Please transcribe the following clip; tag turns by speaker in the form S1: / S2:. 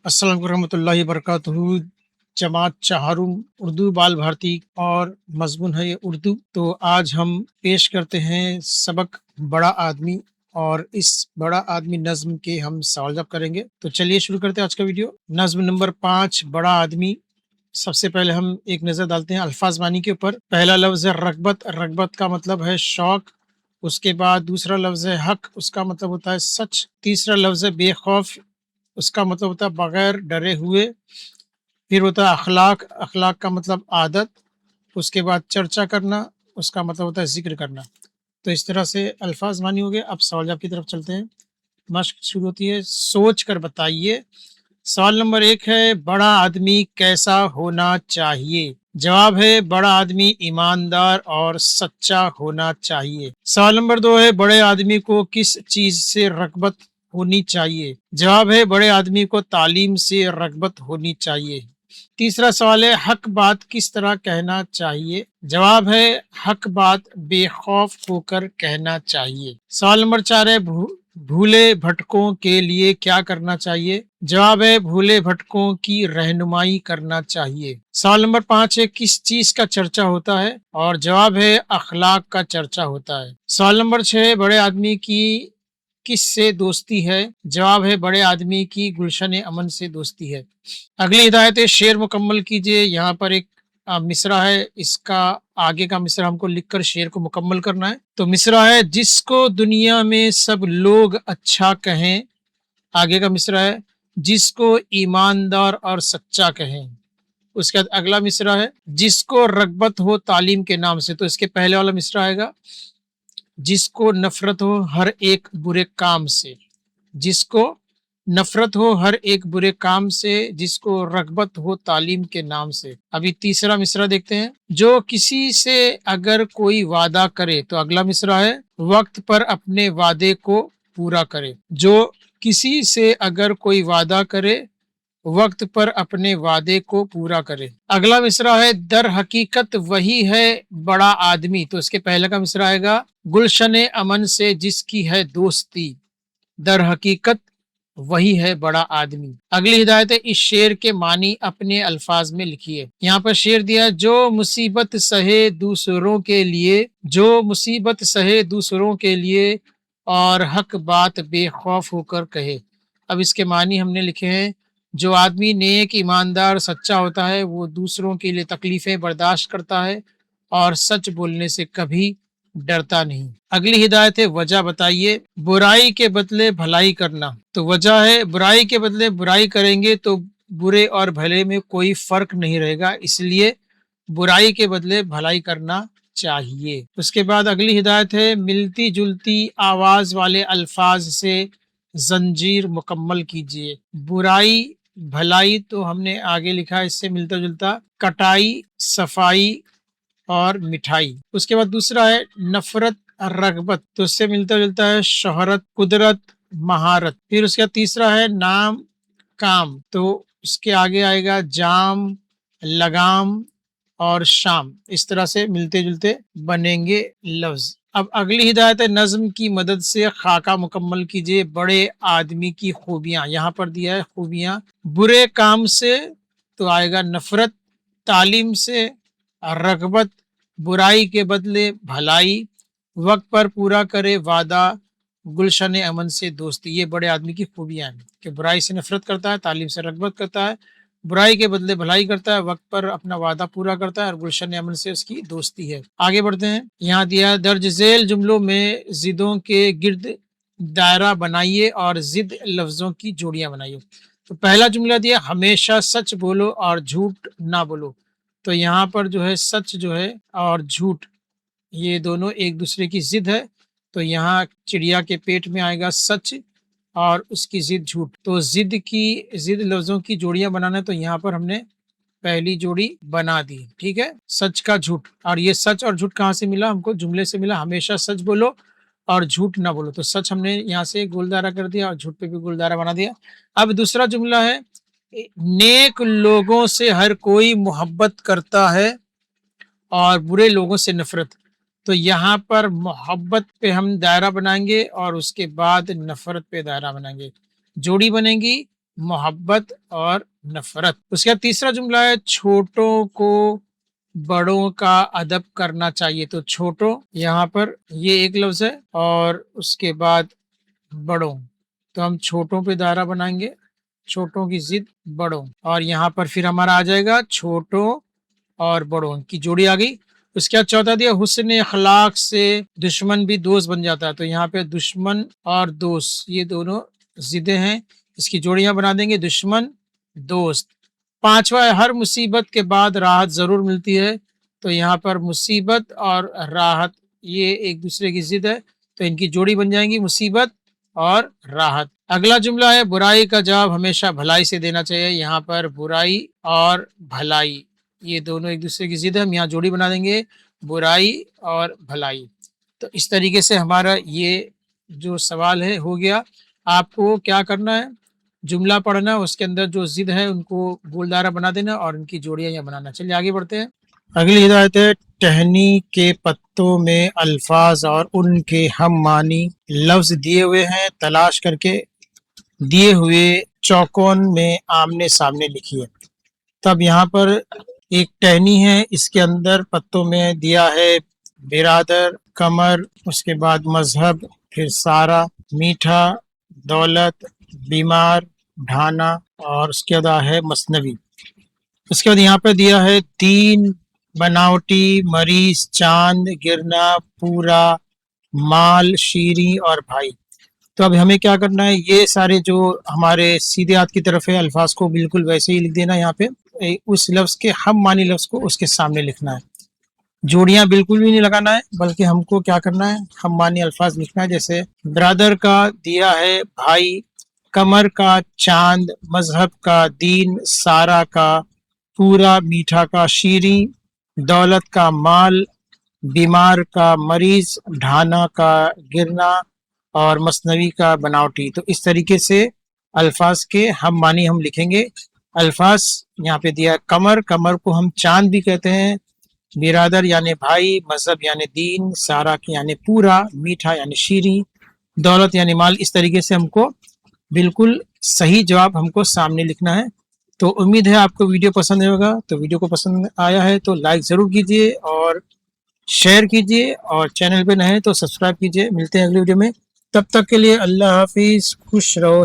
S1: अस्सलाम वरहमतुल्लाहि वबरकातुहू। जमात चाहरुम उर्दू बाल भारती और मजमून है ये उर्दू। तो आज हम पेश करते हैं सबक बड़ा आदमी, और इस बड़ा आदमी नज्म के हम सवाल जवाब करेंगे। तो चलिए शुरू करते हैं आज का वीडियो। नज्म नंबर 5, बड़ा आदमी। सबसे पहले हम एक नज़र डालते हैं अल्फाज मानी के ऊपर। पहला लफ्ज़ है रगबत। रगबत का मतलब है शौक। उसके बाद दूसरा लफ्ज़ है हक, उसका मतलब होता है सच। तीसरा लफ्ज़ है बेखौफ, उसका मतलब होता है बगैर डरे हुए। फिर होता है अखलाक। अखलाक का मतलब आदत। उसके बाद चर्चा करना, उसका मतलब होता है जिक्र करना। तो इस तरह से अल्फाज मानी हो गए। अब सवाल जवाब की तरफ चलते हैं। मश्क शुरू होती है, सोच कर बताइए। सवाल नंबर 1 है, बड़ा आदमी कैसा होना चाहिए? जवाब है, बड़ा आदमी ईमानदार और सच्चा होना चाहिए। सवाल नंबर 2 है, बड़े आदमी को किस चीज से रगबत होनी चाहिए? जवाब है, बड़े आदमी को तालीम से रगबत होनी चाहिए। तीसरा सवाल है, हक बात किस तरह कहना चाहिए? जवाब है, हक बात बेखौफ होकर कहना चाहिए। सवाल नंबर 4 है, भूले भटकों के लिए क्या करना चाहिए? जवाब है, भूले भटकों की रहनुमाई करना चाहिए। सवाल नंबर 5 है, किस चीज का चर्चा होता है? और जवाब है, अखलाक का चर्चा होता है। सवाल नंबर 6, बड़े आदमी की किस से दोस्ती है? जवाब है, बड़े आदमी की गुलशन अमन से दोस्ती है। अगली हिदायत है, शेर मुकम्मल कीजिए। यहाँ पर एक मिसरा है, इसका आगे का मिसरा हमको लिखकर शेर को मुकम्मल करना है। तो मिसरा है, जिसको दुनिया में सब लोग अच्छा कहें। आगे का मिसरा है, जिसको ईमानदार और सच्चा कहें। उसके बाद अगला मिसरा है, जिसको रगबत हो तालीम के नाम से। तो इसके पहले वाला मिसरा आएगा, जिसको नफरत हो हर एक बुरे काम से। जिसको नफरत हो हर एक बुरे काम से, जिसको रगबत हो तालीम के नाम से। अभी तीसरा मिसरा देखते हैं, जो किसी से अगर कोई वादा करे। तो अगला मिसरा है, वक्त पर अपने वादे को पूरा करे। जो किसी से अगर कोई वादा करे, वक्त पर अपने वादे को पूरा करे। अगला मिसरा है, दर हकीकत वही है बड़ा आदमी। तो इसके पहले का मिसरा आएगा, गुलशन अमन से जिसकी है दोस्ती। दर हकीकत वही है बड़ा आदमी। अगली हिदायत है, इस शेर के मानी अपने अल्फाज में लिखिए। यहाँ पर शेर दिया, जो मुसीबत सहे दूसरों के लिए, जो मुसीबत सहे दूसरों के लिए और हक बात बेखौफ होकर कहे। अब इसके मानी हमने लिखे हैं, जो आदमी नेक ईमानदार सच्चा होता है, वो दूसरों के लिए तकलीफें बर्दाश्त करता है और सच बोलने से कभी डरता नहीं। अगली हिदायत है, वजह बताइए। बुराई के बदले भलाई करना। तो वजह है, बुराई के बदले बुराई करेंगे तो बुरे और भले में कोई फर्क नहीं रहेगा, इसलिए बुराई के बदले भलाई करना चाहिए। उसके बाद अगली हिदायत है, मिलती जुलती आवाज वाले अल्फाज से जंजीर मुकम्मल कीजिए। बुराई भलाई तो हमने आगे लिखा, इससे मिलता जुलता कटाई सफाई और मिठाई। उसके बाद दूसरा है, नफरत रगबत। तो इससे मिलता जुलता है शोहरत कुदरत महारत। फिर उसके बाद तीसरा है, नाम काम। तो उसके आगे आएगा जाम लगाम और शाम। इस तरह से मिलते जुलते बनेंगे लफ्ज। अब अगली हिदायत है, नज्म की मदद से खाका मुकम्मल कीजिए। बड़े आदमी की खूबियां। यहाँ पर दिया है खूबियां, बुरे काम से तो आएगा नफरत, तालीम से रगबत, बुराई के बदले भलाई, वक्त पर पूरा करे वादा, गुलशन अमन से दोस्ती। ये बड़े आदमी की खूबियां हैं कि बुराई से नफरत करता है, तालीम से रगबत करता है, बुराई के बदले भलाई करता है, वक्त पर अपना वादा पूरा करता है और गुलशन अमन से उसकी दोस्ती है। आगे बढ़ते हैं। यहाँ दिया, दर्ज झेल जुमलों में जिदों के गिर्द दायरा बनाइए और जिद लफ्जों की जोड़ियां बनाइए। तो पहला जुमला दिया, हमेशा सच बोलो और झूठ ना बोलो। तो यहाँ पर जो है सच जो है और झूठ, ये दोनों एक दूसरे की जिद है। तो यहाँ चिड़िया के पेट में आएगा सच और उसकी जिद झूठ। तो जिद लफ्जों की जोड़ियां बनाना है, तो यहाँ पर हमने पहली जोड़ी बना दी। ठीक है, सच का झूठ। और ये सच और झूठ कहाँ से मिला? हमको जुमले से मिला, हमेशा सच बोलो और झूठ ना बोलो। तो सच हमने यहाँ से गोलदारा कर दिया और झूठ पे भी गोलदारा बना दिया। अब दूसरा जुमला है, नेक लोगों से हर कोई मोहब्बत करता है और बुरे लोगों से नफरत। तो यहाँ पर मोहब्बत पे हम दायरा बनाएंगे और उसके बाद नफरत पे दायरा बनाएंगे। जोड़ी बनेगी मोहब्बत और नफरत। उसके बाद तीसरा जुमला है छोटों को बड़ों का अदब करना चाहिए। तो छोटों यहाँ पर ये एक लफ्ज है और उसके बाद बड़ों, तो हम छोटों पे दायरा बनाएंगे, छोटों की जिद बड़ों, और यहाँ पर फिर हमारा आ जाएगा छोटों और बड़ों की जोड़ी आ गई। उसके बाद चौथा दिया हुस्न अखलाक से दुश्मन भी दोस्त बन जाता है। तो यहाँ पे दुश्मन और दोस्त ये दोनों जिदे हैं, इसकी जोड़ियां बना देंगे दुश्मन दोस्त। पांचवा है हर मुसीबत के बाद राहत जरूर मिलती है। तो यहाँ पर मुसीबत और राहत ये एक दूसरे की जिद है, तो इनकी जोड़ी बन जाएंगी मुसीबत और राहत। अगला जुमला है बुराई का जवाब हमेशा भलाई से देना चाहिए। यहाँ पर बुराई और भलाई ये दोनों एक दूसरे की जिद है, हम यहाँ जोड़ी बना देंगे बुराई और भलाई। तो इस तरीके से हमारा ये जो सवाल है हो गया। आपको क्या करना है, जुमला पढ़ना, उसके अंदर जो जिद है उनको गोलदारा बना देना और उनकी जोड़ियां यहाँ बनाना। चलिए आगे बढ़ते हैं। अगली हिदायत है टहनी के पत्तों में अल्फाज और उनके हम मानी लफ्ज दिए हुए हैं, तलाश करके दिए हुए चौकोन में आमने सामने लिखिए। तब यहाँ पर एक टहनी है, इसके अंदर पत्तों में दिया है बिरादर, कमर, उसके बाद मजहब, फिर सारा, मीठा, दौलत, बीमार, ढाना, और उसके बाद है मसनवी। उसके बाद यहाँ पे दिया है दीन, बनावटी, मरीज, चांद, गिरना, पूरा, माल, शीरी और भाई। तो अब हमें क्या करना है, ये सारे जो हमारे सीधे हाथ की तरफ है अल्फाज को बिल्कुल वैसे ही लिख देना। यहाँ पे उस लफ्ज के हम मानी लफ्ज को उसके सामने लिखना है, जोड़ियां बिल्कुल भी नहीं लगाना है, बल्कि हमको क्या करना है हम मानी अल्फाज लिखना है। जैसे ब्रदर का दिया है भाई, कमर का चांद, मजहब का दीन, सारा का पूरा, मीठा का शीरी, दौलत का माल, बीमार का मरीज, ढाना का गिरना और मसनवी का बनावटी। तो इस तरीके से अल्फाज के हम मानी हम लिखेंगे। अल्फाज यहाँ पे दिया कमर, कमर को हम चांद भी कहते हैं, बिरादर यानी भाई, मजहब यानी दीन, सारा यानी पूरा, मीठा यानी शीरी, दौलत यानी माल। इस तरीके से हमको बिल्कुल सही जवाब हमको सामने लिखना है। तो उम्मीद है आपको वीडियो पसंद होगा। तो वीडियो को पसंद आया है तो लाइक ज़रूर कीजिए और शेयर कीजिए, और चैनल पे नए हैं तो सब्सक्राइब कीजिए। मिलते हैं अगली वीडियो में, तब तक के लिए अल्लाह हाफिज़, खुश रहो।